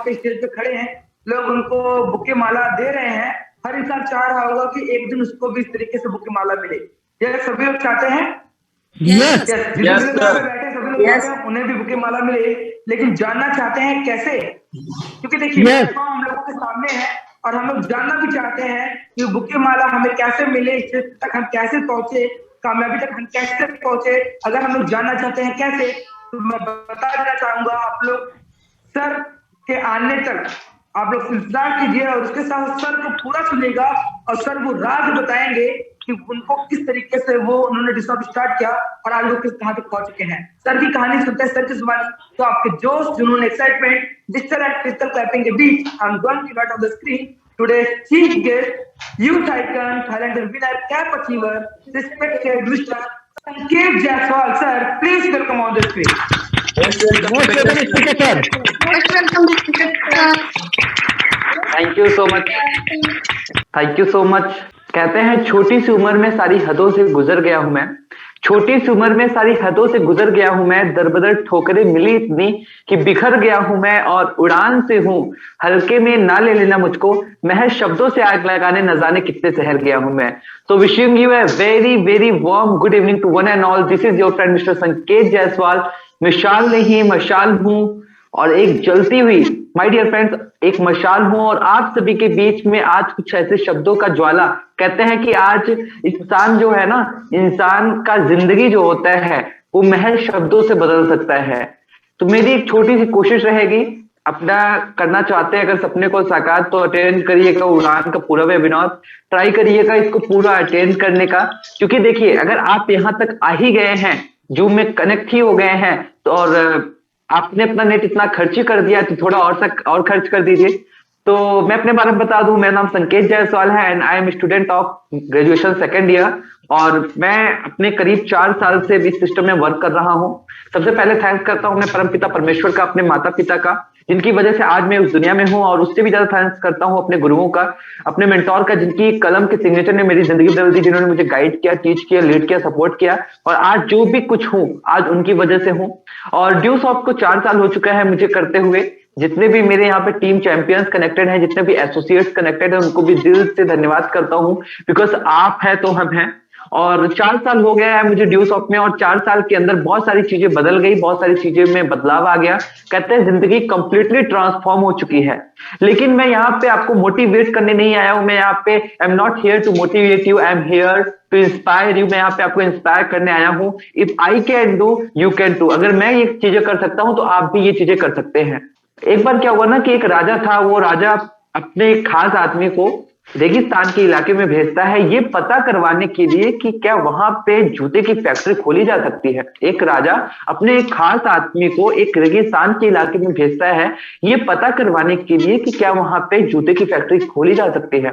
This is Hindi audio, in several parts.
पे स्टेज पे खड़े हैं, लोग उनको बुके माला दे रहे हैं। हर इंसान चाह रहा होगा कि एक दिन उसको भी इस तरीके से बुके माला मिले। ये सभी लोग चाहते हैं। Yes. जिस पे बैठे सभी लोग चाहते हैं उन्हें भी बुके माला मिले, लेकिन जानना चाहते हैं कैसे। क्योंकि देखिए प्लेटफॉर्म हम लोगों के सामने है और हम लोग जानना भी चाहते हैं कि बुके माला हमें कैसे मिले, इस तक हम कैसे पहुंचे, कामयाबी तक हम कैसे पहुंचे। अगर हम लोग जानना चाहते हैं कैसे, तो मैं बता देना चाहूंगा आप लोग सर के आने तक आप लोग इंतजार कीजिए और उसके साथ सर को पूरा सुनिएगा और सर वो राज बताएंगे कि उनको किस तरीके से वो उन्होंने डिस्टॉप स्टार्ट किया और आज लोग किस कहां तक पहुंच चुके हैं। सर की कहानी सुनते हैं, सर की जुबानी, तो आपके जोश, जुनून, excitement, digital and crystal clapping के बीच I'm going to write on the screen today chief guest, youth icon, talented winner, cap achiever, respected mister Sanket Jaiswal. Sir please welcome on the screen. Thank you so much, thank you so much. कहते हैं छोटी सी उम्र में सारी हदों से गुजर गया हूं मैं, छोटी सी उम्र में सारी हदों से गुजर गया हूं मैं, दरबदर ठोकरें मिली इतनी कि बिखर गया हूं मैं और उड़ान से हूं, हल्के में ना ले लेना मुझको, महज शब्दों से आग लगाने न जाने कितने शहर गया हूं मैं। तो wishing you a very very warm good evening to one and all. This is your friend mister Sanket Jaiswal. मिसाल नहीं मशाल हूं और एक जलती हुई, माय डियर फ्रेंड्स, एक मशाल हूं और आप सभी के बीच में आज कुछ ऐसे शब्दों का ज्वाला। कहते हैं कि आज इंसान जो है ना, इंसान का जिंदगी जो होता है वो महज शब्दों से बदल सकता है। तो मेरी एक छोटी सी कोशिश रहेगी, अपना करना चाहते हैं अगर सपने को साकार तो अटेंड करिएगा उड़ान का पूरा वेबिनार, ट्राई करिएगा इसको पूरा अटेंड करने का। क्योंकि देखिए अगर आप यहाँ तक आ ही गए हैं, जूम में कनेक्ट ही हो गए हैं, तो और आपने अपना नेट इतना खर्च ही कर दिया तो थोड़ा और खर्च कर दीजिए। तो मैं अपने बारे में बता दूं, मेरा नाम संकेत जायसवाल है and I am student of graduation second year और मैं अपने करीब 4 साल से इस सिस्टम में वर्क कर रहा हूं। सबसे पहले थैंक्स करता हूं मैं परमपिता परमेश्वर का, अपने माता पिता का, जिनकी वजह से आज मैं उस दुनिया में हूं, और उससे भी ज्यादा थैंक्स करता हूं अपने गुरुओं का, अपने मेंटोर का, जिनकी कलम के सिग्नेचर ने मेरी जिंदगी बदल दी, जिन्होंने मुझे गाइड किया, टीच किया, लीड किया, सपोर्ट किया, और आज जो भी कुछ हूं आज उनकी वजह से हूं। और ड्यू सॉफ्ट को 4 साल हो चुका है मुझे करते हुए। जितने भी मेरे यहाँ पे टीम चैंपियंस कनेक्टेड हैं, जितने भी एसोसिएट्स कनेक्टेड हैं, उनको भी दिल से धन्यवाद करता हूँ, बिकॉज आप है तो हम हैं। और 4 साल हो गया है मुझे ड्यू सॉफ्ट में, और 4 साल के अंदर बहुत सारी चीजें बदल गई, बहुत सारी चीजें में बदलाव आ गया। कहते हैं जिंदगी कंप्लीटली ट्रांसफॉर्म हो चुकी है। लेकिन मैं यहाँ पे आपको मोटिवेट करने नहीं आया हूँ, मैं यहाँ पे I'm not here to motivate you, I'm here to inspire you. मैं यहाँ पे आपको इंस्पायर करने आया हूँ। If I can do you can too. अगर मैं ये चीजें कर सकता हूँ तो आप भी ये चीजें कर सकते हैं। एक बार क्या हुआ ना कि एक राजा था, वो राजा अपने एक खास आदमी को रेगिस्तान के इलाके में भेजता है ये पता करवाने के लिए कि क्या वहां पे जूते की फैक्ट्री खोली जा सकती है। एक राजा अपने एक खास आदमी को एक रेगिस्तान के इलाके में भेजता है ये पता करवाने के लिए कि क्या वहां पे जूते की फैक्ट्री खोली जा सकती है।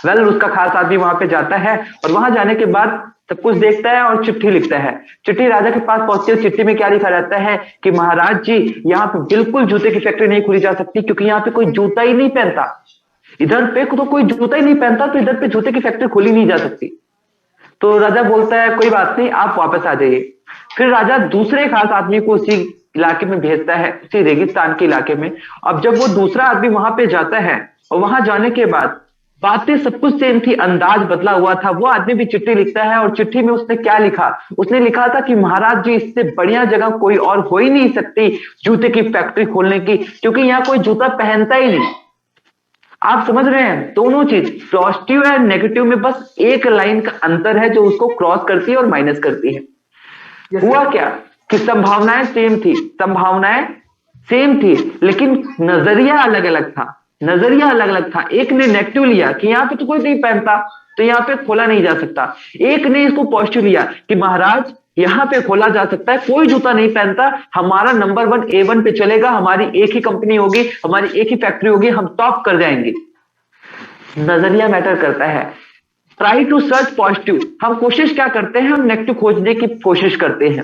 उसका खास आदमी वहां पे जाता है और वहां जाने के बाद सब कुछ देखता है और चिट्ठी लिखता है। चिट्ठी राजा के पास पहुंचती है। चिट्ठी में क्या लिखा रहता है कि महाराज जी यहाँ पे बिल्कुल जूते की फैक्ट्री नहीं खोली जा सकती, क्योंकि यहाँ पे कोई जूता ही नहीं पहनता। इधर पे तो कोई जूता ही नहीं पहनता, तो इधर पे जूते की फैक्ट्री खोली नहीं जा सकती। तो राजा बोलता है कोई बात नहीं, आप वापस आ जाइए। फिर राजा दूसरे खास आदमी को उसी इलाके में भेजता है, उसी रेगिस्तान के इलाके में। अब जब वो दूसरा आदमी वहां पे जाता है और वहां जाने के बाद बातें सब कुछ सेम थी, अंदाज बदला हुआ था। वो आदमी भी चिट्ठी लिखता है और चिट्ठी में उसने क्या लिखा, उसने लिखा था कि महाराज जी इससे बढ़िया जगह कोई और हो ही नहीं सकती जूते की फैक्ट्री खोलने की, क्योंकि यहाँ कोई जूता पहनता ही नहीं। आप समझ रहे हैं, दोनों चीज पॉजिटिव एंड नेगेटिव में बस एक लाइन का अंतर है जो उसको क्रॉस करती है और माइनस करती है। हुआ क्या कि संभावनाएं सेम थी, संभावनाएं सेम थी, लेकिन नजरिया अलग अलग था। नजरिया अलग अलग था। एक ने नेगेटिव लिया कि यहाँ पे तो कोई नहीं पहनता, तो यहाँ पे खोला नहीं जा सकता। एक ने इसको पॉजिटिव लिया कि महाराज यहाँ पे खोला जा सकता है, कोई जूता नहीं पहनता, हमारा नंबर 1 A1 पे चलेगा, हमारी एक ही कंपनी होगी, हमारी एक ही फैक्ट्री होगी, हम टॉप कर जाएंगे। नजरिया मैटर करता है। Try to search positive. हम कोशिश क्या करते हैं, हम नेगेटिव खोजने की कोशिश करते हैं।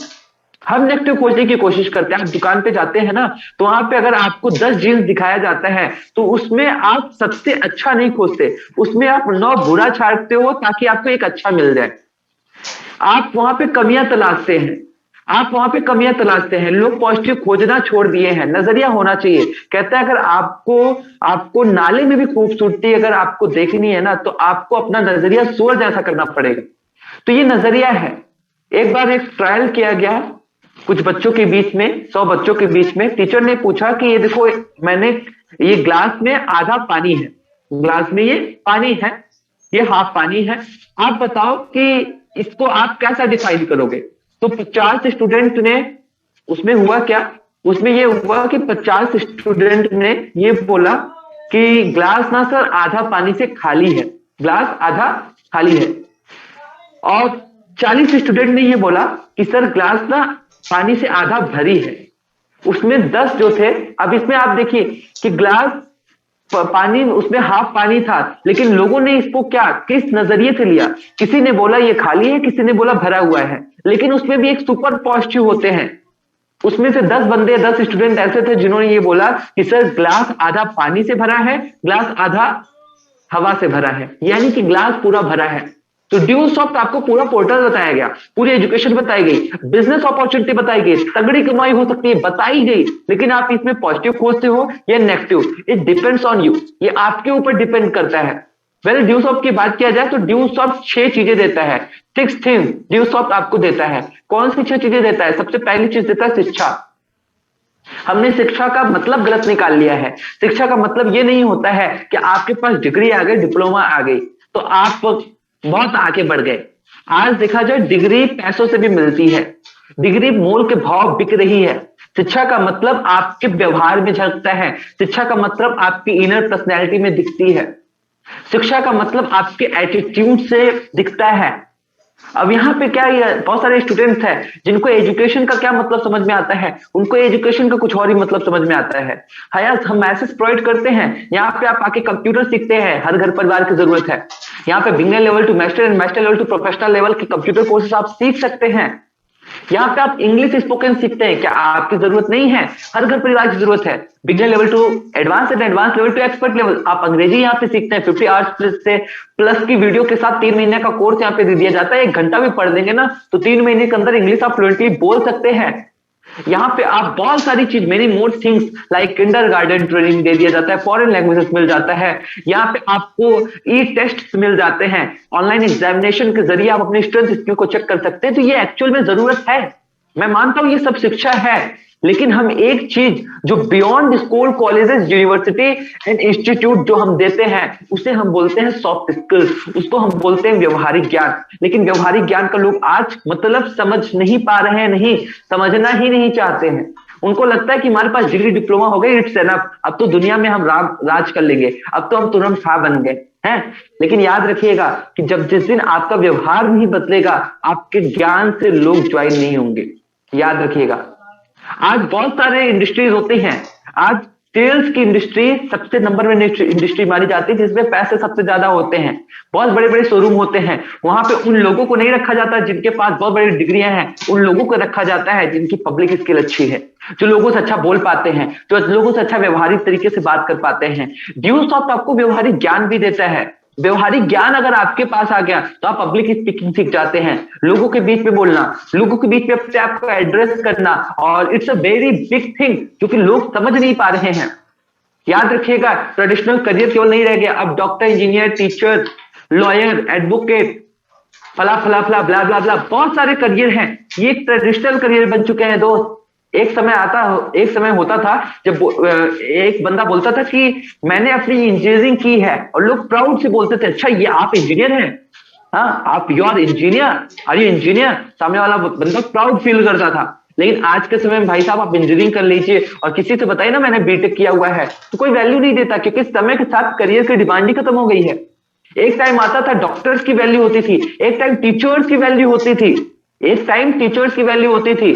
हम नेगेटिव खोजने की कोशिश करते हैं। आप दुकान पे जाते हैं ना, तो वहां पे अगर आपको 10 जीन्स दिखाया जाता है तो उसमें आप सबसे अच्छा नहीं खोजते, उसमें आप 9 बुरा छांटते हो ताकि आपको एक अच्छा मिल जाए। आप वहां पे कमियां तलाशते हैं। आप वहां पे कमियां तलाशते हैं। लोग पॉजिटिव खोजना छोड़ दिए हैं, नजरिया होना चाहिए। कहता है अगर आपको नाले में भी खूबसूरती अगर आपको देखनी है ना, तो आपको अपना नजरिया सूरज जैसा करना पड़ेगा। तो ये नजरिया है। एक बार एक ट्रायल किया गया कुछ बच्चों के बीच में, 100 बच्चों के बीच में। टीचर ने पूछा कि ये देखो, मैंने ये ग्लास में आधा पानी है, ग्लास में ये पानी है, ये हाफ पानी है, आप बताओ कि इसको आप कैसा डिफाइन करोगे। तो 50 स्टूडेंट ने, उसमें हुआ क्या, उसमें ये हुआ कि 50 स्टूडेंट ने ये बोला कि ग्लास ना सर आधा पानी से खाली है, ग्लास आधा खाली है। और 40 स्टूडेंट ने ये बोला कि सर ग्लास ना पानी से आधा भरी है। उसमें 10 जो थे, अब इसमें आप देखिए कि ग्लास पानी, उसमें हाफ पानी था, लेकिन लोगों ने इसको क्या, किस नजरिए से लिया। किसी ने बोला ये खाली है, किसी ने बोला भरा हुआ है। लेकिन उसमें भी एक सुपर पॉजिटिव होते हैं। उसमें से 10 बंदे, 10 स्टूडेंट ऐसे थे जिन्होंने ये बोला कि सर ग्लास आधा पानी से भरा है, ग्लास आधा हवा से भरा है, यानी कि ग्लास पूरा भरा है। तो ड्यू सॉफ्ट आपको पूरा पोर्टल बताया गया, पूरी एजुकेशन बताई गई, बिजनेस अपॉर्चुनिटी बताई गई, तगड़ी कमाई हो सकती है बताई गई। लेकिन आप इसमें पॉजिटिव खोजते हो या negative, it depends on you, ये आपके ऊपर डिपेंड करता है। वेल ड्यू सॉफ्ट की बात किया जाए तो ड्यू सॉफ्ट 6 चीजें देता है, 6 थिंग्स ड्यू सॉफ्ट आपको देता है। कौन सी 6 चीजें देता है? सबसे पहली चीज देता है शिक्षा। हमने शिक्षा का मतलब गलत निकाल लिया है। शिक्षा का मतलब ये नहीं होता है कि आपके पास डिग्री आ गई, डिप्लोमा आ गई तो आप बहुत आगे बढ़ गए। आज देखा जाए डिग्री पैसों से भी मिलती है, डिग्री मोल के भाव बिक रही है। शिक्षा का मतलब आपके व्यवहार में झलकता है, शिक्षा का मतलब आपकी इनर पर्सनैलिटी में दिखती है, शिक्षा का मतलब आपके एटीट्यूड से दिखता है। अब यहाँ पे क्या, ये बहुत सारे स्टूडेंट्स हैं जिनको एजुकेशन का क्या मतलब समझ में आता है, उनको एजुकेशन का कुछ और ही मतलब समझ में आता है। हया हम मैसेज प्रोवाइड करते हैं, यहाँ पे आप आके कंप्यूटर सीखते हैं, हर घर परिवार की जरूरत है। यहाँ पे beginner level to master and master level to professional level के कंप्यूटर कोर्सेस आप सीख सकते हैं। यहाँ पे आप इंग्लिश स्पोकन सीखते हैं, क्या आपकी जरूरत नहीं है? हर घर परिवार की जरूरत है। Beginner level to advance and advance level to expert level, आप अंग्रेजी यहाँ पे सीखते हैं। 50 आवर्स प्लस से प्लस की वीडियो के साथ 3 महीने का कोर्स यहाँ पे दे दिया जाता है। 1 घंटा भी पढ़ देंगे ना तो 3 महीने के अंदर इंग्लिश आप फ्लुएंटली बोल सकते हैं। यहाँ पे आप बहुत सारी चीज, many more things like kindergarten training दे दिया जाता है, फॉरेन लैंग्वेजेस मिल जाता है। यहाँ पे आपको ई टेस्ट मिल जाते हैं, ऑनलाइन एग्जामिनेशन के जरिए आप अपनी स्ट्रेंथ स्किल को चेक कर सकते हैं। तो ये एक्चुअल में जरूरत है, मैं मानता हूं ये सब शिक्षा है। लेकिन हम एक चीज जो beyond school colleges university and institute जो हम देते हैं उसे हम बोलते हैं सॉफ्ट स्किल्स, उसको हम बोलते हैं व्यवहारिक ज्ञान। लेकिन व्यवहारिक ज्ञान का लोग आज मतलब समझ नहीं पा रहे हैं, नहीं समझना ही नहीं चाहते हैं। उनको लगता है कि हमारे पास डिग्री डिप्लोमा हो गई, इट्स एनफ, अब तो दुनिया में हम राज कर लेंगे, अब तो हम तुरंत खा बन गए हैं। लेकिन याद रखिएगा कि जब जिस दिन आपका व्यवहार नहीं बदलेगा, आपके ज्ञान से लोग ज्वाइन नहीं होंगे। याद रखिएगा, आज बहुत सारे इंडस्ट्रीज होती हैं। आज सेल्स की इंडस्ट्री सबसे नंबर में इंडस्ट्री मानी जाती है जिसमें पैसे सबसे ज्यादा होते हैं। बहुत बड़े बड़े शोरूम होते हैं, वहां पे उन लोगों को नहीं रखा जाता जिनके पास बहुत बड़ी डिग्रियां हैं, उन लोगों को रखा जाता है जिनकी पब्लिक स्किल अच्छी है, जो लोगों से अच्छा बोल पाते हैं, जो लोगों से अच्छा व्यवहारिक तरीके से बात कर पाते हैं। ड्यू सॉफ्ट आपको व्यवहारिक ज्ञान भी देता है। व्यवहारिक ज्ञान अगर आपके पास आ गया तो आप पब्लिक स्पीकिंग सीख जाते हैं, लोगों के बीच में बोलना, लोगों के बीच में अपने आप को एड्रेस करना, और it's a very big thing जो कि लोग समझ नहीं पा रहे हैं। याद रखिएगा, ट्रेडिशनल करियर केवल नहीं रह गया, अब doctor, engineer, teacher, lawyer, advocate, फला फला फला ब्ला ब्ला ब्ला, बहुत सारे करियर हैं। ये एक ट्रेडिशनल करियर बन चुके हैं दोस्त। एक समय होता था जब एक बंदा बोलता था कि मैंने अपनी इंजीनियरिंग की है, और लोग प्राउड से बोलते थे, अच्छा ये आप इंजीनियर हैं? हाँ, आप you are engineer, are you engineer? सामने वाला बंदा प्राउड फील करता था। लेकिन आज के समय में भाई साहब आप इंजीनियरिंग कर लीजिए और किसी से बताइए ना मैंने बीटेक किया हुआ है, तो कोई वैल्यू नहीं देता, क्योंकि समय के साथ करियर की डिमांड ही खत्म हो गई है। एक टाइम आता था डॉक्टर्स की वैल्यू होती थी, एक टाइम टीचर्स की वैल्यू होती थी, एक टाइम टीचर्स की वैल्यू होती थी,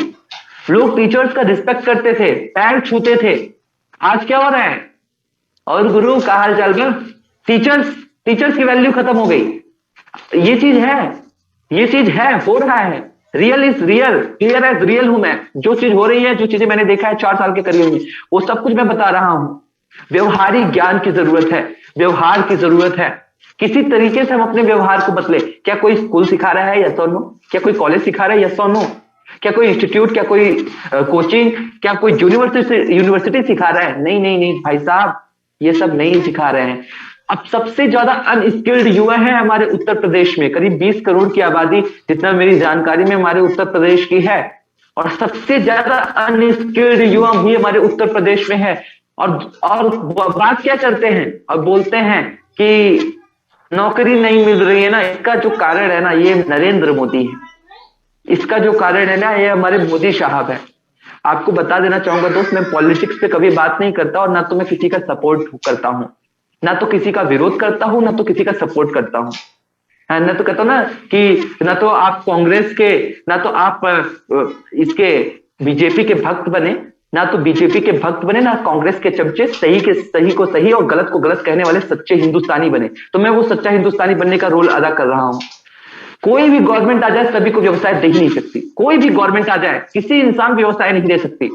लोग टीचर्स का रिस्पेक्ट करते थे, पैर छूते थे। आज क्या हो रहा है? और गुरु का हाल चाल बा? टीचर्स की वैल्यू खत्म हो गई। ये चीज है, हो रहा है। Real is real, clear as real हूं मैं। जो चीज हो रही है, जो चीजें मैंने देखा है 4 साल के करियर में, वो सब कुछ मैं बता रहा हूं। व्यवहारिक ज्ञान की जरूरत है, व्यवहार की जरूरत है। किसी तरीके से हम अपने व्यवहार को बदले। क्या कोई स्कूल सिखा रहा है? यस और नो। क्या कोई कॉलेज सिखा रहा है? यस और नो। क्या कोई इंस्टीट्यूट, क्या कोई कोचिंग, क्या कोई यूनिवर्सिटी सिखा रहा है? नहीं नहीं नहीं भाई साहब, ये सब नहीं सिखा रहे हैं। अब सबसे ज्यादा अनस्किल्ड युवा है हमारे उत्तर प्रदेश में, करीब 20 करोड़ की आबादी, जितना मेरी जानकारी में, हमारे उत्तर प्रदेश की है। और सबसे ज्यादा अनस्किल्ड युवा भी हमारे उत्तर प्रदेश में है। और बात क्या करते हैं और बोलते हैं कि नौकरी नहीं मिल रही है ना, इसका जो कारण है ना, ये नरेंद्र मोदी है। इसका जो कारण है ना, ये हमारे मोदी साहब है। आपको बता देना चाहूंगा दोस्त, मैं पॉलिटिक्स पे कभी बात नहीं करता, और ना तो मैं किसी का सपोर्ट करता हूं, ना तो किसी का विरोध करता हूं, ना तो किसी का सपोर्ट करता हूं। ना तो कहता हूं ना कि ना तो आप कांग्रेस के, ना तो आप इसके बीजेपी के भक्त बने, ना तो बीजेपी के भक्त बने, ना कांग्रेस के चमचे, सही के सही को सही और गलत को गलत कहने वाले सच्चे हिंदुस्तानी बने। तो मैं वो सच्चा हिंदुस्तानी बनने का रोल अदा कर रहा हूं। कोई भी गवर्नमेंट आ जाए सभी को व्यवसाय दे ही नहीं सकती। कोई भी गवर्नमेंट आ जाए किसी इंसान व्यवसाय नहीं दे सकती।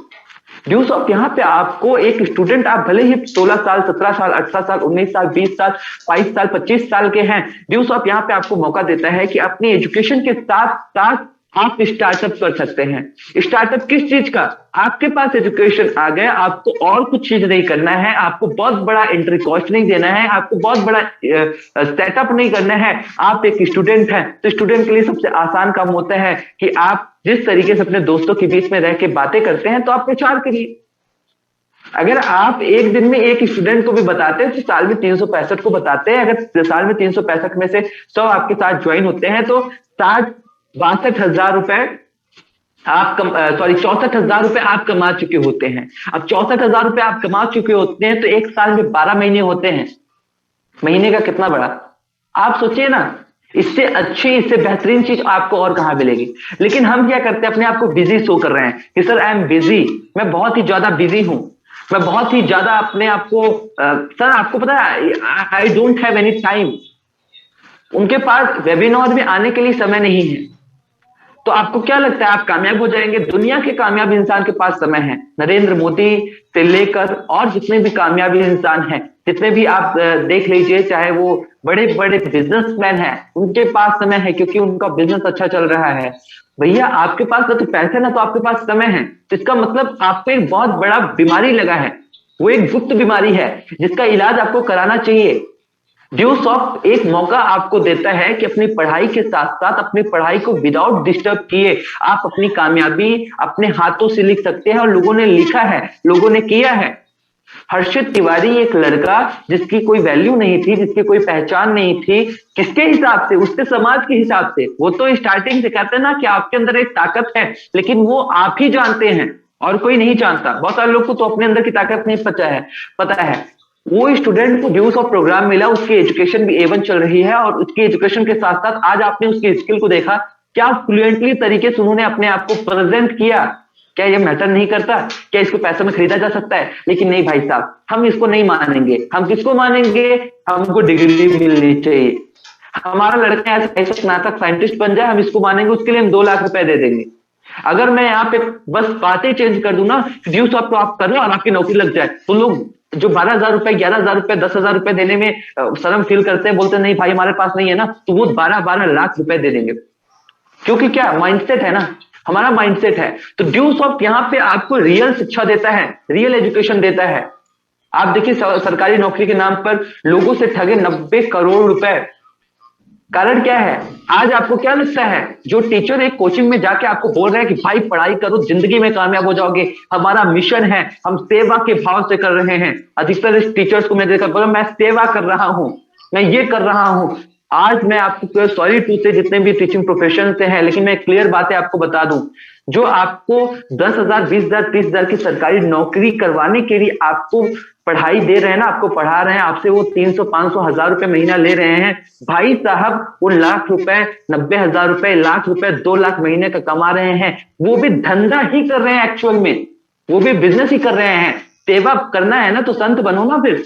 ड्यूस ऑफ यहाँ पे आपको एक स्टूडेंट, आप भले ही 16 साल, 17 साल, 18 साल, 19 साल, 20 साल, 22 साल, 25 साल के हैं, ड्यूस ऑफ यहाँ पे आपको मौका देता है कि अपनी एजुकेशन के साथ साथ आप स्टार्टअप कर सकते हैं। स्टार्टअप किस चीज का? आपके पास एजुकेशन आ गया, आपको और कुछ चीज नहीं करना है, आपको बहुत बड़ा एंट्री कॉस्ट नहीं देना है, आपको बहुत बड़ा सेटअप नहीं करना है। आप एक स्टूडेंट हैं, तो स्टूडेंट के लिए सबसे आसान काम होता है कि आप जिस तरीके से अपने दोस्तों के बीच में रह के बातें करते हैं, तो आप प्रचार करिए। अगर आप एक दिन में एक स्टूडेंट को भी बताते हैं तो साल में 365 को बताते हैं। अगर साल में 365 में से 100 आपके साथ ज्वाइन होते हैं, तो 62,000 रुपए आप 64,000 रुपए आप कमा चुके होते हैं। अब 64,000 रुपए आप कमा चुके होते हैं, तो एक साल में 12 महीने होते हैं। महीने का कितना बड़ा, आप सोचिए ना। इससे अच्छी, इससे बेहतरीन चीज आपको और कहां मिलेगी? लेकिन हम क्या करते हैं, अपने आप को बिजी शो कर रहे हैं कि सर आई एम बिजी, मैं बहुत ही ज्यादा बिजी हूं, मैं बहुत ही ज्यादा अपने आप को सर आपको पता है आई डोंट हैव एनी टाइम। उनके पास वेबिनार में आने के लिए समय नहीं है। तो आपको क्या लगता है आप कामयाब हो जाएंगे? दुनिया के कामयाब इंसान के पास समय है। नरेंद्र मोदी से लेकर और जितने भी कामयाब इंसान हैं, जितने भी आप देख लीजिए, चाहे वो बड़े बड़े बिजनेसमैन हैं, उनके पास समय है क्योंकि उनका बिजनेस अच्छा चल रहा है। भैया आपके पास ना तो पैसे, ना तो आपके पास समय है, तो इसका मतलब आपको एक बहुत बड़ा बीमारी लगा है। वो एक गुप्त बीमारी है जिसका इलाज आपको कराना चाहिए। ड्यूसॉफ्ट एक मौका आपको देता है कि अपनी पढ़ाई के साथ साथ अपनी पढ़ाई को विदाउट डिस्टर्ब किए आप अपनी कामयाबी अपने हाथों से लिख सकते हैं। और लोगों ने लिखा है, लोगों ने किया है। हर्षित तिवारी एक लड़का जिसकी कोई वैल्यू नहीं थी, जिसकी कोई पहचान नहीं थी, किसके हिसाब से? उसके समाज के हिसाब से। वो तो स्टार्टिंग से कहते हैं ना कि आपके अंदर एक ताकत है, लेकिन वो आप ही जानते हैं और कोई नहीं जानता। बहुत सारे लोग को तो अपने अंदर की ताकत नहीं पता है। वो स्टूडेंट को ड्यूस ऑफ प्रोग्राम मिला, उसकी एजुकेशन भी A1 चल रही है, और उसकी एजुकेशन के साथ साथ आज आपने उसकी स्किल को देखा, क्या फ्लुएंटली तरीके से उन्होंने अपने आप को प्रेजेंट किया। क्या ये मैटर नहीं करता? क्या इसको पैसों में खरीदा जा सकता है? लेकिन नहीं भाई साहब, हम इसको नहीं मानेंगे। हम किसको मानेंगे? हमको डिग्री मिलनी चाहिए। हमारा लड़का ऐसा स्नातक साइंटिस्ट बन जाए, हम इसको मानेंगे, उसके लिए हम 2 लाख रुपए दे देंगे। अगर मैं यहाँ पे बस बातें चेंज कर दूं ना, ड्यूस ऑफ आप कर लो और आपकी नौकरी लग जाए, तो लोग जो 12,000 रुपए, 11,000 रुपए, 10,000 रुपए देने में शर्म फील करते हैं, बोलते नहीं भाई हमारे पास नहीं है ना, तो वो 12 लाख रुपए दे देंगे। क्योंकि क्या माइंडसेट है ना, हमारा माइंडसेट है। तो ड्यूस ऑफ यहाँ पे आपको रियल शिक्षा देता है, रियल एजुकेशन देता है। आप देखिए सरकारी नौकरी के नाम पर लोगों से ठगे 90 करोड़ रुपए। कारण क्या है? आज आपको क्या लगता है, जो टीचर एक कोचिंग में जाके आपको बोल रहे हैं कि भाई पढ़ाई करो, जिंदगी में कामयाब हो जाओगे, हमारा मिशन है, हम सेवा के भाव से कर रहे हैं। अधिकतर इस टीचर्स को मैं देखा, बोला मैं सेवा कर रहा हूं, मैं ये कर रहा हूं। आज मैं आपको सॉरी टू से जितने भी टीचिंग प्रोफेशन से हैं, लेकिन मैं क्लियर बातें आपको बता दूं, जो आपको 10,000, 20,000, 30,000 की सरकारी नौकरी करवाने के लिए आपको पढ़ाई दे रहे हैं ना, आपको पढ़ा रहे हैं, आपसे वो 300, 500, 1,000 रुपए महीना ले रहे हैं। भाई साहब वो लाख रुपए, 90,000 रुपए, लाख रुपए, 2 लाख महीने का कमा रहे हैं। वो भी धंधा ही कर रहे हैं, एक्चुअल में वो भी बिजनेस ही कर रहे हैं। सेवा करना है ना तो संत बनो ना, फिर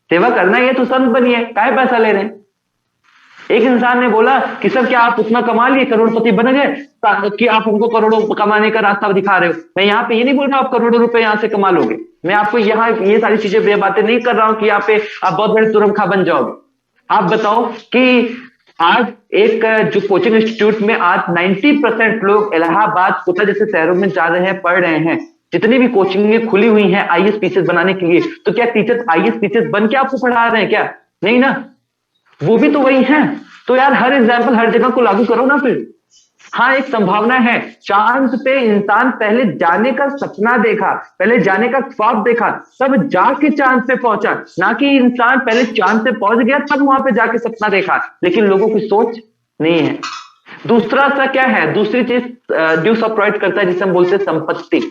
सेवा करना है तो संत बनिए, काहे पैसा ले रहे हैं? एक इंसान ने बोला कि सर क्या आप उतना कमा लिए, करोड़पति बन गए कि आप उनको करोड़ों कमाने का रास्ता दिखा रहे हो? मैं यहाँ पे ये नहीं बोल रहा आप करोड़ों रुपए यहाँ से कमा लोगे। मैं आपको यहाँ ये सारी चीजें बातें नहीं कर रहा हूं कि यहाँ पे आप बहुत बड़े तुरम खा बन जाओगे। आप बताओ कि आज एक जो कोचिंग इंस्टीट्यूट में आज 90% लोग इलाहाबाद कोटा जैसे शहरों में जा रहे हैं, पढ़ रहे हैं। जितनी भी कोचिंगें खुली हुई हैं आईएएस पीसीएस बनाने के लिए, तो क्या टीचर्स आईएएस पीसीएस बन के आपको पढ़ा रहे हैं क्या? नहीं ना, वो भी तो वही हैं। तो यार हर एग्जाम्पल हर जगह को लागू करो ना फिर। हाँ, एक संभावना है, चांद पे इंसान पहले जाने का सपना देखा, पहले जाने का ख्वाब देखा, तब जाके चांद पे पहुंचा, ना कि इंसान पहले चांद पे पहुंच गया तब वहां पे जाके सपना देखा। लेकिन लोगों की सोच नहीं है। दूसरा सा क्या है, दूसरी चीज ड्यूस ऑफ प्रोवाइड करता है जिसे हम बोलते हैं संपत्ति।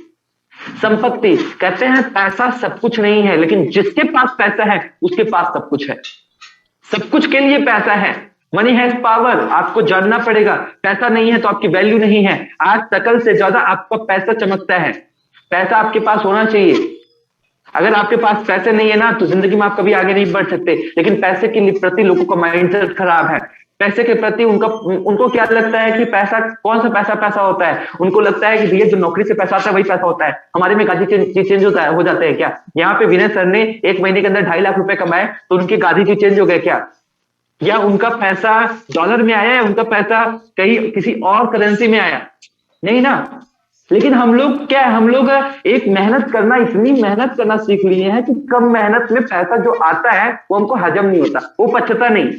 संपत्ति कहते हैं पैसा सब कुछ नहीं है, लेकिन जिसके पास पैसा है उसके पास सब कुछ है। सब कुछ के लिए पैसा है। मनी हैज पावर, आपको जानना पड़ेगा। पैसा नहीं है तो आपकी वैल्यू नहीं है। आज शकल से ज्यादा आपका पैसा चमकता है। पैसा आपके पास होना चाहिए। अगर आपके पास पैसे नहीं है ना तो जिंदगी में आप कभी आगे नहीं बढ़ सकते। लेकिन पैसे के प्रति लोगों का माइंडसेट खराब है। पैसे के प्रति उनको क्या लगता है कि पैसा, कौन सा पैसा पैसा होता है? उनको लगता है कि भैया जो नौकरी से पैसा आता है वही पैसा होता है। हमारे में गाजी चेंज होता है, हो जाते हैं क्या? यहाँ पे विनय सर ने 1 महीने के अंदर 2.5 लाख रुपए कमाए तो उनके गाजी चेंज हो गए क्या? या उनका पैसा डॉलर में आया है, उनका पैसा कहीं किसी और करेंसी में आया? नहीं ना। लेकिन हम लोग क्या है, हम लोग एक मेहनत करना, इतनी मेहनत करना सीख लिए हैं कि कम मेहनत में पैसा जो आता है वो हमको हजम नहीं होता, वो पचता नहीं।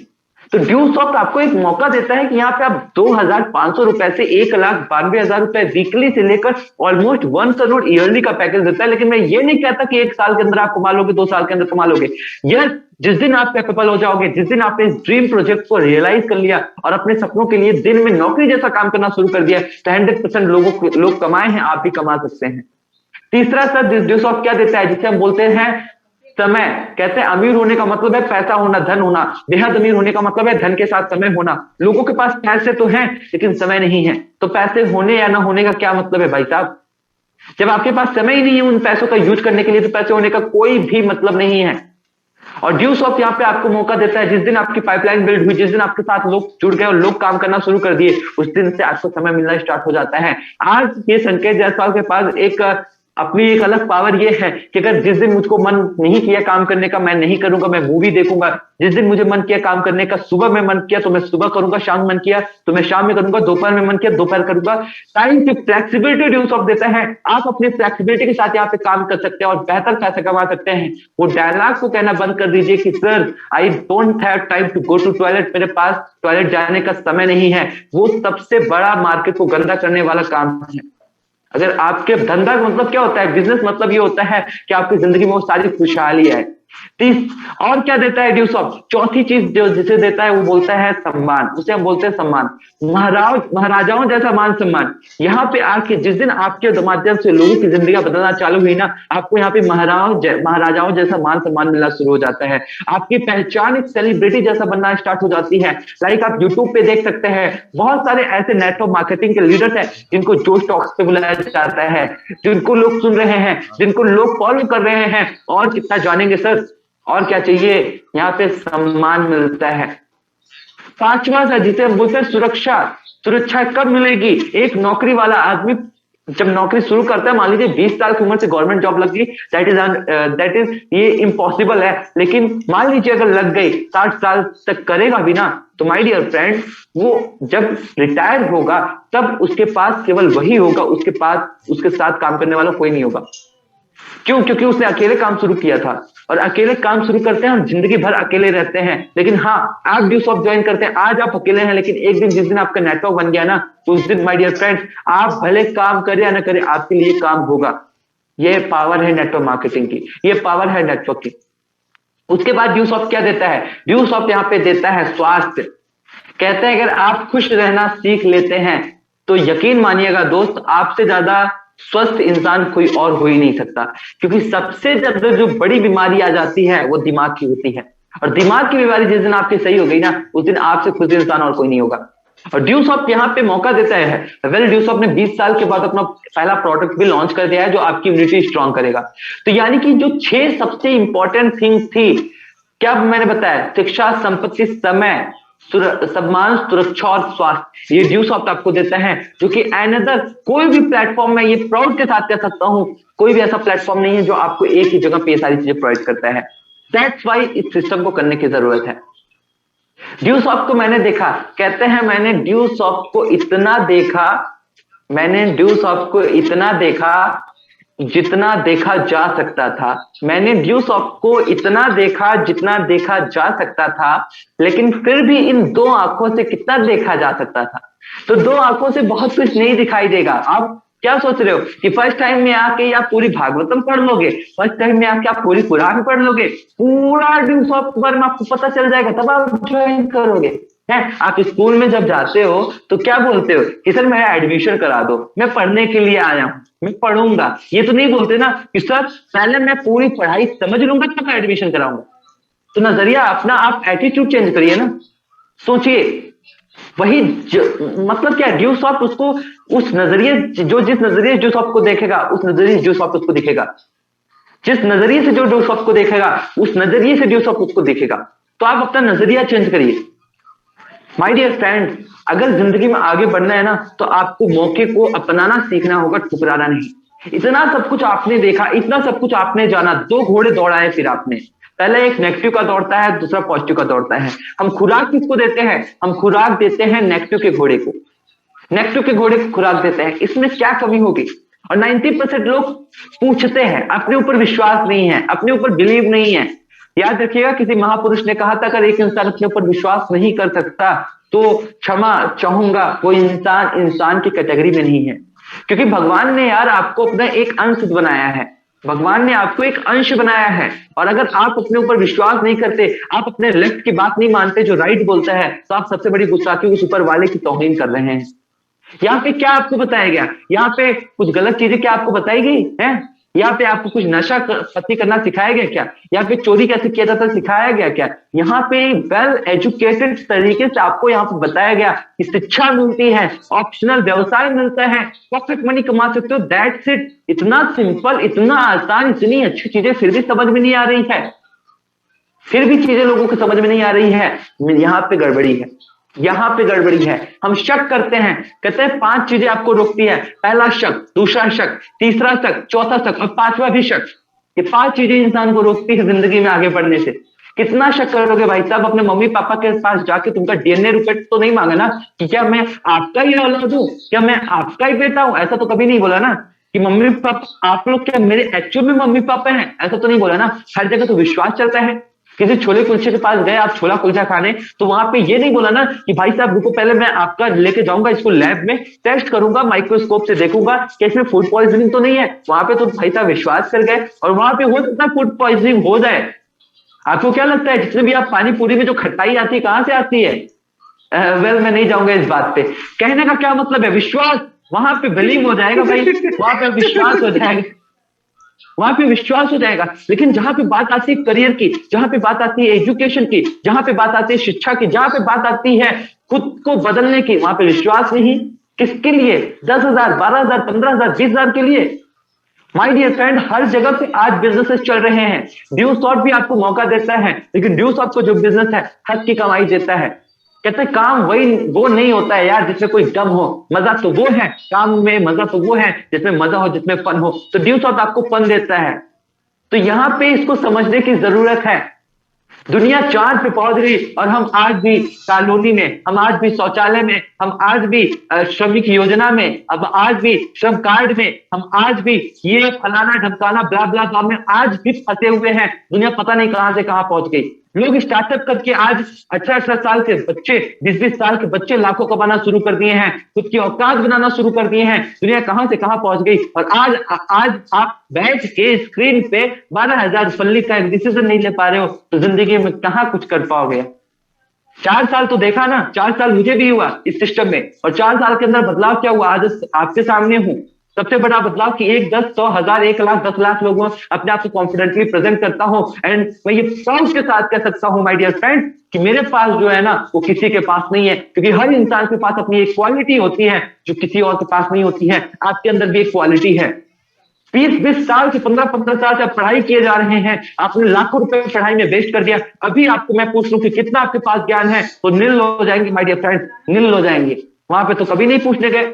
तो ड्यूसॉफ्ट आपको एक मौका देता है कि यहाँ पे आप 2,500 रुपए से 1,92,000 रुपए वीकली से लेकर ऑलमोस्ट 1 करोड़ ईयरली का पैकेज देता है। लेकिन मैं ये नहीं कहता कि 1 साल के अंदर आप कमा लोगे, 2 साल के अंदर कमा लोगे। यह जिस दिन आप कैपेबल हो जाओगे, जिस दिन आपने इस ड्रीम प्रोजेक्ट को रियलाइज कर लिया और अपने सपनों के लिए दिन में नौकरी जैसा काम करना शुरू कर दिया, तो 100% लोग कमाए हैं, आप भी कमा सकते हैं। तीसरा सर ड्यूसॉफ्ट क्या देता है, जिसे हम बोलते हैं समय। कहते हैं अमीर होने का मतलब है पैसा होना, धन होना। बेहद अमीर होने का मतलब है धन के साथ समय होना। लोगों के पास पैसे तो हैं लेकिन समय नहीं है। तो पैसे होने या ना होने का क्या मतलब है भाई साहब? जब आपके पास समय ही नहीं है उन पैसों का यूज करने के लिए, तो पैसे होने का कोई भी मतलब नहीं है। और ड्यूसॉफ्ट यहाँ पे आपको मौका देता है, जिस दिन आपकी पाइपलाइन बिल्ड हुई, जिस दिन आपके साथ लोग जुड़ गए और लोग काम करना शुरू कर दिए, उस दिन से आपको समय मिलना स्टार्ट हो जाता है। आज ये संकेत जायसवाल के पास एक अपनी एक अलग पावर ये है कि अगर जिस दिन मुझको मन नहीं किया काम करने का, मैं नहीं करूंगा, मैं मूवी देखूंगा। जिस दिन मुझे मन किया काम करने का, सुबह में मन किया तो मैं सुबह करूंगा, शाम मन किया तो मैं शाम में करूंगा, दोपहर में मन किया दोपहर करूंगा। टाइम की फ्लेक्सिबिलिटी ड्यूसॉफ्ट देता है। आप अपनी फ्लेक्सिबिलिटी के साथ यहाँ पे काम कर सकते हैं और बेहतर पैसा कमा सकते हैं। वो डायलॉग को कहना बंद कर दीजिए कि sir I don't have time to go to toilet, मेरे पास टॉयलेट जाने का समय नहीं है। वो सबसे बड़ा मार्केट को गंदा करने वाला काम है। अगर आपके धंधा मतलब क्या होता है, बिजनेस मतलब ये होता है कि आपकी जिंदगी में वो सारी खुशहाली है। और क्या देता है ड्यूसॉफ्ट? चौथी चीज जो जिसे देता है वो बोलता है सम्मान। उसे हम बोलते हैं सम्मान, महाराजाओं जैसा मान सम्मान। यहाँ पे आके जिस दिन आपके माध्यम से लोगों की जिंदगी बदलना चालू हुई ना, आपको यहाँ पे महाराजाओं जैसा मान सम्मान मिलना शुरू हो जाता है। आपकी पहचान एक सेलिब्रिटी जैसा बनना स्टार्ट हो जाती है। लाइक आप यूट्यूब पे देख सकते हैं बहुत सारे ऐसे नेटवर्क मार्केटिंग के लीडर्स हैं जिनको जोश टॉक्स पे बुलाया जाता है, जिनको लोग सुन रहे हैं, जिनको लोग फॉलो कर रहे हैं। और कितना जानेंगे सर, और क्या चाहिए? यहाँ पे सम्मान मिलता है। पांचवा है जिसे हम बोलते हैं सुरक्षा। सुरक्षा कब मिलेगी? एक नौकरी वाला आदमी जब नौकरी शुरू करता है, मान लीजिए 20 साल की उम्र से गवर्नमेंट जॉब लग गई, दैट इज ये इम्पॉसिबल है। लेकिन मान लीजिए अगर लग गई, 60 साल तक करेगा भी ना, तो माय डियर फ्रेंड वो जब रिटायर होगा तब उसके पास केवल वही होगा, उसके पास उसके साथ काम करने वाला कोई नहीं होगा। क्यों? क्योंकि उसने अकेले काम शुरू किया था। और अकेले काम शुरू करते हैं और जिंदगी भर अकेले रहते हैं। लेकिन हाँ, आप ड्यूसॉफ्ट ज्वाइन करते हैं, आज आप अकेले हैं, लेकिन एक दिन जिस दिन आपका नेटवर्क बन गया ना, तो उस दिन माय डियर फ्रेंड्स आप भले काम करें या ना करें, आपके लिए काम होगा। ये पावर है नेटवर्क मार्केटिंग की, ये पावर है नेटवर्क की। उसके बाद ड्यूसॉफ्ट क्या देता है? ड्यूसॉफ्ट यहाँ पे देता है स्वास्थ्य। कहते हैं अगर आप खुश रहना सीख लेते हैं तो यकीन मानिएगा दोस्त, आपसे ज्यादा स्वस्थ इंसान कोई और हो ही नहीं सकता। क्योंकि सबसे ज्यादा जो बड़ी बीमारी आ जाती है वो दिमाग की होती है। और दिमाग की बीमारी जिस दिन आपकी सही हो गई ना, उस दिन आपसे खुश इंसान और कोई नहीं होगा। और ड्यूसॉफ्ट यहाँ पे मौका देता है। ड्यूसॉफ्ट ने 20 साल के बाद अपना पहला प्रोडक्ट भी लॉन्च कर दिया है जो आपकी इम्यूनिटी स्ट्रांग करेगा। तो यानी कि जो 6 सबसे इंपॉर्टेंट थिंग थी, क्या मैंने बताया? शिक्षा, संपत्ति, समय, सम्मान, सुरक्षा और स्वास्थ्य, ये ड्यूसॉफ्ट आपको देता है। जो कि अनदर कोई भी प्लेटफॉर्म में, ये प्राउड के साथ कह सकता हूं, कोई भी ऐसा प्लेटफॉर्म नहीं है जो आपको एक ही जगह पे ये सारी चीजें प्रोवाइड करता है। दैट्स वाई इस सिस्टम को करने की जरूरत है। ड्यू सॉफ्ट को मैंने देखा, कहते हैं मैंने ड्यू सॉफ्ट को इतना देखा, मैंने ड्यू सॉफ्ट को इतना देखा जितना देखा जा सकता था, मैंने ड्यू सॉफ्ट को इतना देखा जितना देखा जा सकता था, लेकिन फिर भी इन दो आंखों से कितना देखा जा सकता था। तो दो आंखों से बहुत कुछ नहीं दिखाई देगा। आप क्या सोच रहे हो कि फर्स्ट टाइम में आके आप पूरी भागवतम पढ़ लोगे, फर्स्ट टाइम में आके आप पूरी कुरान पढ़ लोगे, पूरा ड्यू सॉफ्ट के बारे में आपको पता चल जाएगा, तब आप ज्वाइन करोगे? है आप स्कूल में जब जाते हो तो क्या बोलते हो कि सर मेरा एडमिशन करा दो, मैं पढ़ने के लिए आया हूं, मैं पढ़ूंगा। ये तो नहीं बोलते ना कि सर पहले मैं पूरी पढ़ाई समझ लूंगा तब मैं एडमिशन कराऊंगा। तो नजरिया अपना, आप एटीट्यूड चेंज करिए ना, सोचिए। वही मतलब क्या, ड्यू सॉफ्ट उसको उस नजरिए, जो जिस नजरिए ड्यू सॉफ्ट को देखेगा उस नजरिए ड्यू सॉफ्ट उसको दिखेगा, जिस नजरिए से जो ड्यू सॉफ्ट को देखेगा उस नजरिए से ड्यू सॉफ्ट उसको दिखेगा। तो आप अपना नजरिया चेंज करिए। माय डियर फ्रेंड, अगर जिंदगी में आगे बढ़ना है ना तो आपको मौके को अपनाना सीखना होगा, ठुकराना नहीं। इतना सब कुछ आपने देखा, इतना सब कुछ आपने जाना, दो घोड़े दौड़ाए फिर आपने, पहला एक नेगेटिव का दौड़ता है, दूसरा पॉजिटिव का दौड़ता है। हम खुराक किसको देते हैं? हम खुराक देते हैं नेगेटिव के घोड़े को, नेगेटिव के घोड़े को खुराक देते हैं। इसमें क्या कमी होगी? और 90% लोग पूछते हैं, अपने ऊपर विश्वास नहीं है, अपने ऊपर बिलीव नहीं है। याद रखिएगा, किसी महापुरुष ने कहा था अगर एक इंसान अपने ऊपर विश्वास नहीं कर सकता तो क्षमा चाहूंगा, वो इंसान इंसान की कैटेगरी में नहीं है। क्योंकि भगवान ने यार आपको अपना एक अंश बनाया है, भगवान ने आपको एक अंश बनाया है। और अगर आप अपने ऊपर विश्वास नहीं करते, आप अपने लेफ्ट की बात नहीं मानते जो राइट बोलता है, तो आप सबसे बड़ी गुस्ताखी उस ऊपर वाले की तौहीन कर रहे हैं। यहाँ पे क्या आपको बताया गया? यहाँ पे कुछ गलत चीजें क्या आपको बताई गई है? यहाँ पे आपको कुछ नशा पत्ती करना सिखाया गया क्या? यहाँ पे चोरी कैसे किया जाता सिखाया गया क्या? यहाँ पे वेल एजुकेटेड तरीके से आपको यहाँ पे बताया गया कि शिक्षा मिलती है, ऑप्शनल व्यवसाय मिलता है, पॉकेट मनी कमा सकते हो, दैट्स इट। इतना सिंपल, इतना आसान, इतनी अच्छी चीजें फिर भी समझ में नहीं आ रही है, फिर भी चीजें लोगों को समझ में नहीं आ रही है। यहाँ पे गड़बड़ी है, यहाँ पे गड़बड़ी है। हम शक करते हैं, कहते हैं 5 चीजें आपको रोकती है। पहला शक, दूसरा शक, तीसरा शक, चौथा शक और 5वां भी शक। ये 5 चीजें इंसान को रोकती है जिंदगी में आगे बढ़ने से। कितना शक करोगे भाई साहब? अपने मम्मी पापा के पास जाके तुमका डीएनए रिपोर्ट तो नहीं मांगा ना कि क्या मैं आपका ही औलाद हूं, क्या मैं आपका ही बेटा हूं? ऐसा तो कभी नहीं बोला ना कि मम्मी पापा आप लोग क्या मेरे एक्चुअल में मम्मी पापा हैं, ऐसा तो नहीं बोला ना। हर जगह तो विश्वास चलता है। किसी छोले कुलचे के पास गए आप छोला कुलचा खाने, तो वहां पे ये नहीं बोला ना कि भाई साहब रुको पहले मैं आपका लेके जाऊंगा, इसको लैब में टेस्ट करूंगा, माइक्रोस्कोप से देखूंगा कि इसमें फूड पॉइजनिंग तो नहीं है। वहां पे तो भाई साहब विश्वास कर गए और वहां पे हो सकता फूड पॉइजनिंग हो जाए। आपको क्या लगता है जितने भी आप पानी पूरी में जो खटाई आती है कहां से आती है? वेल मैं नहीं जाऊंगा इस बात पे। कहने का क्या मतलब है? विश्वास, वहां पे बिलीव हो जाएगा भाई, वहां पे विश्वास हो जाएगा, वहां पे विश्वास हो जाएगा। लेकिन जहां पे बात आती है करियर की, जहां पे बात आती है एजुकेशन की, जहां पे बात आती है शिक्षा की, जहां पे बात आती है खुद को बदलने की, वहां पे विश्वास नहीं। किसके लिए? 10,000, 12,000, 15,000, 20,000 के लिए? माय डियर फ्रेंड, हर जगह पे आज बिजनेसेस चल रहे हैं। ड्यू सॉफ्ट भी आपको मौका देता है, लेकिन ड्यू सॉफ्ट को जो बिजनेस है हक की कमाई देता है। कहते हैं काम वही वो नहीं होता है यार जिसमें कोई गम हो, मजा तो वो है काम में, मजा तो वो है जिसमें मजा हो, जिसमें फन हो। तो ड्यू सॉफ्ट आपको फन देता है। तो यहां पे इसको समझने की जरूरत है। दुनिया चांद पे पहुंच गई और हम आज भी कॉलोनी में, हम आज भी शौचालय में, हम आज भी श्रमिक योजना में, अब आज भी श्रम कार्ड में, हम आज भी ये फलाना ढमकाना ब्ला ब्ला ब्ला में आज भी फंसे हुए हैं। दुनिया पता नहीं कहां से कहां पहुंच गई। लोग स्टार्टअप करके आज 18 साल के बच्चे, 20 साल के बच्चे लाखों कमाना शुरू कर दिए हैं, खुद की औकात बनाना शुरू कर दिए हैं। दुनिया कहां से कहां पहुंच गई। और आज आप बैठ के स्क्रीन पे 12,000 पल्ली का एक डिसीजन नहीं ले पा रहे हो, तो जिंदगी में कहां कुछ कर पाओगे। 4 साल तो देखा ना, 4 साल मुझे भी हुआ इस सिस्टम में, और 4 साल के अंदर बदलाव क्या हुआ आज आपके सामने हूं। सबसे बड़ा बदलाव कि 1, 10, 100, 1000, 1 लाख, 10 लाख लोगों अपने आप को कॉन्फिडेंटली प्रेजेंट करता हूं। एंड मैं ये प्राउड के साथ कह सकता हूं माय डियर फ्रेंड कि मेरे पास जो है ना वो किसी के पास नहीं है, क्योंकि हर इंसान के पास अपनी एक क्वालिटी होती है जो किसी और के पास नहीं होती है। आपके अंदर भी एक क्वालिटी है। 20-20 साल से, 15-15 साल से आप पढ़ाई किए जा रहे हैं, आपने लाखों रुपए पढ़ाई में वेस्ट कर दिया। अभी आपको मैं पूछ लूं कि कितना आपके पास ज्ञान है, तो निल हो जाएंगे माय डियर फ्रेंड, निल हो जाएंगे। वहां पे तो कभी नहीं पूछने गए।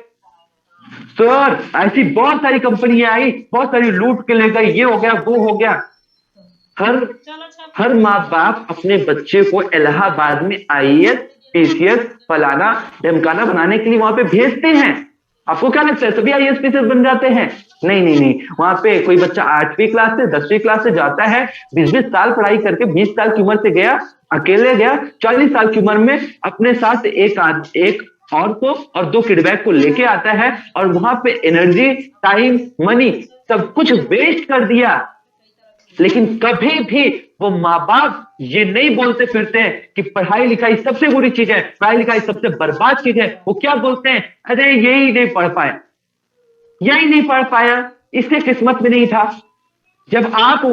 सर ऐसी बहुत सारी कंपनियां आई, बहुत सारी लूट के ले गई, ये हो गया वो हो गया। हर हर माँ बाप अपने बच्चे को इलाहाबाद में आईएएस, पीसीएस, फलाना ढमकाना बनाने के लिए वहां पे भेजते हैं। आपको क्या लगता है सभी आईएएस पीसीएस बन जाते हैं? नहीं नहीं नहीं, वहां पे कोई बच्चा 8वीं क्लास से 10वीं क्लास से जाता है, 20-20 साल पढ़ाई करके 20 साल की उम्र से गया, अकेले गया, 40 साल की उम्र में अपने साथ एक और को और 2 किडबैक को लेके आता है, और वहां पे एनर्जी, टाइम, मनी सब कुछ वेस्ट कर दिया। लेकिन कभी भी वो माँ बाप ये नहीं बोलते फिरते हैं कि पढ़ाई लिखाई सबसे बुरी चीज है, पढ़ाई लिखाई सबसे बर्बाद चीज है। वो क्या बोलते हैं? अरे यही नहीं पढ़ पाया, यही नहीं पढ़ पाया, इससे किस्मत में नहीं था। जब आप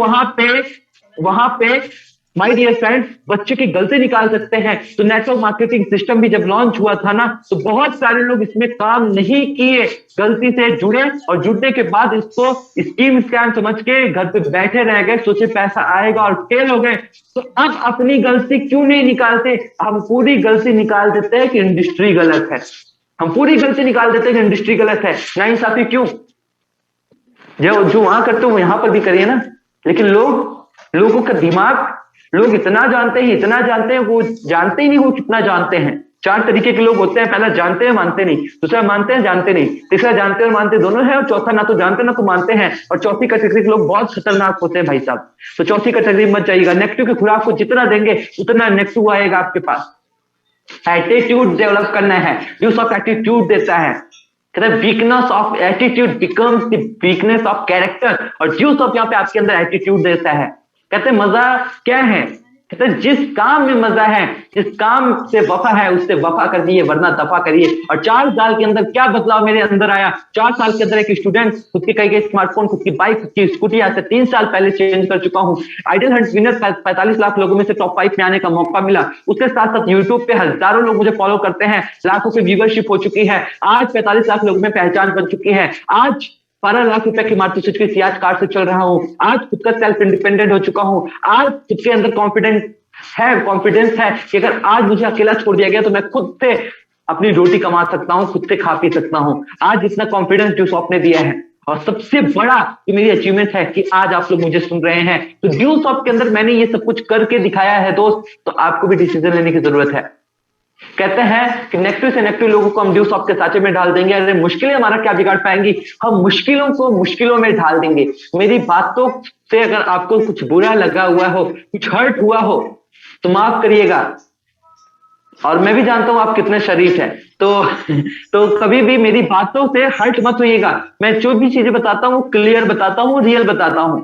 वहां पे माय डियर फ्रेंड बच्चे की गलती निकाल सकते हैं। तो नेटवर्क मार्केटिंग सिस्टम भी जब लॉन्च हुआ था ना, तो बहुत सारे लोग इसमें काम नहीं किए, गलती से जुड़े, और जुड़ने के बाद इसको स्कीम स्कैम समझ के घर पे बैठे रह गए, सोचे पैसा आएगा और फेल हो गए। तो अब अपनी गलती क्यों नहीं निकालते? हम पूरी गलती निकाल देते हैं कि इंडस्ट्री गलत है, हम पूरी गलती निकाल देते हैं कि इंडस्ट्री गलत है। नाइंसाफी क्यों? जो वहां करते हो यहां पर भी करिए ना। लेकिन लोगों का दिमाग, लोग इतना जानते हैं, वो जानते ही नहीं वो कितना जानते हैं। 4 तरीके के लोग होते हैं, पहला जानते हैं मानते नहीं, दूसरा मानते हैं जानते नहीं, तीसरा जानते हैं और मानते दोनों है, और चौथा ना तो जानते ना तो मानते हैं। और चौथी कैटेगरी के लोग बहुत खतरनाक होते हैं भाई साहब। तो चौथी कैटेगरी मत जाइएगा। नेगेटिव की खुराक को जितना देंगे उतना नेगेटिव आएगा आपके पास। एटीट्यूड डेवलप करना है, यूज ऑफ एटीट्यूड देता है। कहते हैं weakness of attitude becomes the weakness of character, और यूज ऑफ यहाँ पे आपके अंदर एटीट्यूड देता है। कहते हैं मजा क्या है? कहते हैं जिस काम में मजा है, जिस काम से वफा है, उससे वफा कर दिए वरना दफा करिए। और 4 साल के अंदर क्या बदलाव मेरे अंदर आया? 4 साल के अंदर एक स्टूडेंट खुद के कई स्मार्टफोन, खुद की बाइक, खुद की स्कूटी आज से 3 साल पहले चेंज कर चुका हूं। आइडल हंट विनर 45 लाख लोगों में से टॉप 5 में आने का मौका मिला। उसके साथ साथ यूट्यूब पे हजारों लोग मुझे फॉलो करते हैं, लाखों की व्यूवरशिप हो चुकी है। आज 45 लाख लोगों में पहचान बन चुकी है। आज 12 लाख रुपए की मारुति सुजुकी सियाज कार से चल रहा हूं। आज खुद का सेल्फ इंडिपेंडेंट हो चुका हूं। आज खुद के अंदर कॉन्फिडेंस है कि अगर आज मुझे अकेला छोड़ दिया गया तो मैं खुद से अपनी रोटी कमा सकता हूं, खुद से खा पी सकता हूं। आज इतना कॉन्फिडेंस ड्यूस ने दिया है। और सबसे बड़ा कि मेरी अचीवमेंट है कि आज आप लोग मुझे सुन रहे हैं। तो ड्यूस के अंदर मैंने ये सब कुछ करके दिखाया है दोस्त, तो आपको भी डिसीजन लेने की जरूरत है। कहते हैं कि नेगेटिव से नेगेटिव लोगों को हम ड्यू सॉफ्ट के साचे में डाल देंगे, अरे मुश्किलें हमारा क्या बिगाड़ पाएंगी, हम मुश्किलों को मुश्किलों में ढाल देंगे। मेरी बातों से अगर आपको कुछ बुरा लगा हुआ हो, कुछ हर्ट हुआ हो, तो माफ करिएगा। और मैं भी जानता हूं आप कितने शरीफ हैं, तो कभी भी मेरी बातों से हर्ट मत होइएगा। मैं जो भी चीजें बताता हूं क्लियर बताता हूं, रियल बताता हूं।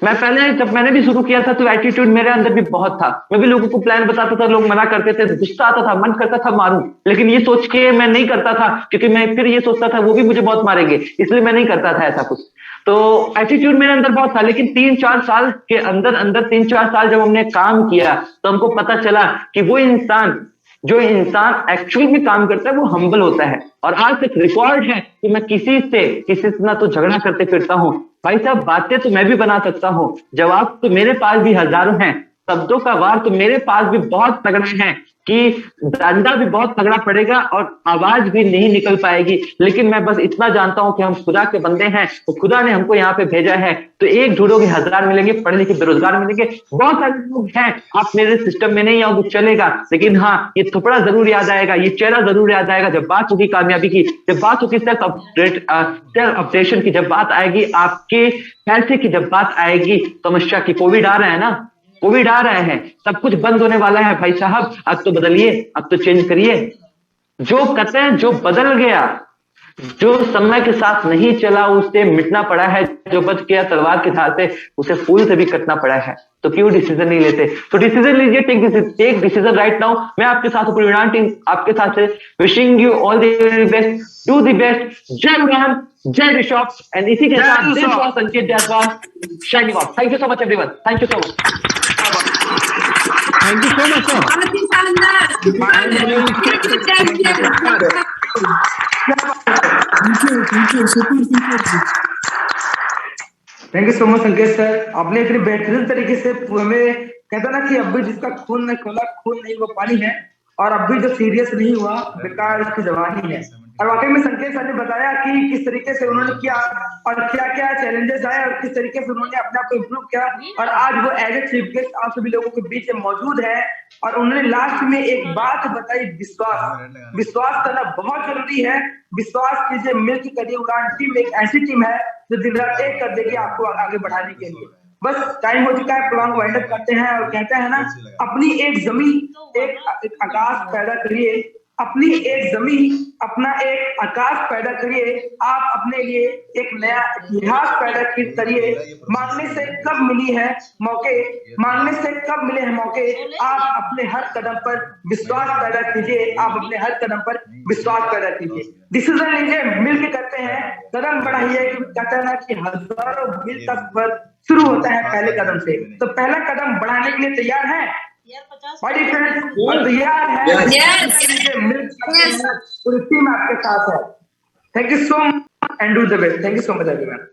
मैं पहले जब मैंने भी शुरू किया था तो एटीट्यूड मेरे अंदर भी बहुत था। मैं भी लोगों को प्लान बताता था, लोग मना करते थे, गुस्सा आता था, मन करता था मारूं, लेकिन ये सोच के मैं नहीं करता था, क्योंकि मैं फिर ये सोचता था वो भी मुझे बहुत मारेंगे, इसलिए मैं नहीं करता था ऐसा कुछ। तो एटीट्यूड मेरे अंदर बहुत था। लेकिन 3-4 साल के अंदर 3-4 साल जब हमने काम किया तो हमको पता चला कि जो इंसान एक्चुअल में काम करता है वो हम्बल होता है। और आज तक रिकॉर्ड है कि मैं किसी से ना तो झगड़ा करते फिरता हूं। भाई साहब बातें तो मैं भी बना सकता हूं, जवाब तो मेरे पास भी हजारों हैं, शब्दों का वार तो मेरे पास भी बहुत तगड़ा है कि डंडा भी बहुत तगड़ा पड़ेगा और आवाज भी नहीं निकल पाएगी। लेकिन मैं बस इतना जानता हूं कि हम खुदा के बंदे हैं, तो खुदा ने हमको यहाँ पे भेजा है। तो एक ढूंढोगे 1000 मिलेंगे, पढ़े लिखे बेरोजगार मिलेंगे, बहुत सारे लोग हैं। आप मेरे सिस्टम में नहीं आओगे चलेगा, लेकिन हाँ ये थोपड़ा जरूर याद आएगा, ये चेहरा जरूर याद आएगा जब बात होगी कामयाबी की, जब बात होगी सेल्फ अपडेशन की, जब बात आएगी आपके पैसे की, जब बात आएगी समस्या की। कोविड आ रहा है ना, कोविड आ रहे हैं, सब कुछ बंद होने वाला है भाई साहब। अब तो बदलिए, अब तो चेंज करिए। जो कहते हैं जो बदल गया, जो समय के साथ नहीं चला उसे मिटना पड़ा है, जो बच गया तलवार के धार से उसे फूल से भी कटना पड़ा है। तो क्यों डिसीजन नहीं लेते? तो डिसीजन लीजिए, टेक डिसीजन राइट नाउ। मैं आपके साथ हूं, उड़ान टीम आपके साथ है। Wishing you all the very best, do the best. जय उड़ान, जय ऋषभ। एंड इसी के साथ दिस वाज संकेत Jaiswal shining of. Thank you so much everyone, thank you so much. Thank you so much, sir. Thank you so much संकेत सर। आपने इतनी बेहतरीन तरीके से हमें कहता ना कि अब भी जिसका खून नहीं खोला, खून नहीं वो पानी है, और अब भी जो सीरियस नहीं हुआ बेकार इसकी जवानी है। और वाकई में संकेत सर ने बताया कि किस तरीके से उन्होंने किया और क्या क्या चैलेंजेस आए और किस तरीके से उन्होंने अपने आप को इम्प्रूव किया और आज वो एज ए चीफ गेस्ट आप सभी लोगों के बीच में मौजूद है। और उन्होंने लास्ट में एक बात बताई, विश्वास करना बहुत जरूरी है। विश्वास कीजिए, मिलकर करिए। उड़ान टीम एक ऐसी टीम है जो दिन रात एक कर देगी आपको आगे बढ़ाने के लिए। बस टाइम हो चुका है, प्रोग्राम वाइंड अप करते हैं और कहते हैं ना, अपनी एक जमीन एक आकाश पैदा करिए, अपनी एक जमीन अपना एक आकाश पैदा करिए। आप अपने लिए एक नया इतिहास पैदा करिए। मांगने से कब मिली है मौके, मांगने से कब मिले हैं मौके। आप अपने हर कदम पर विश्वास पैदा कीजिए, आप अपने हर कदम पर विश्वास पैदा कीजिए। डिसीजन लीजिए, मिलकर करते हैं, कदम बढ़ाइए। कहते हैं ना कि हजारों मील का सफर शुरू होता है पहले कदम से। तो पहला कदम बढ़ाने के लिए तैयार है तैयार है। पूरी टीम आपके साथ है। Thank you so much and do the best. Thank you so much everyone.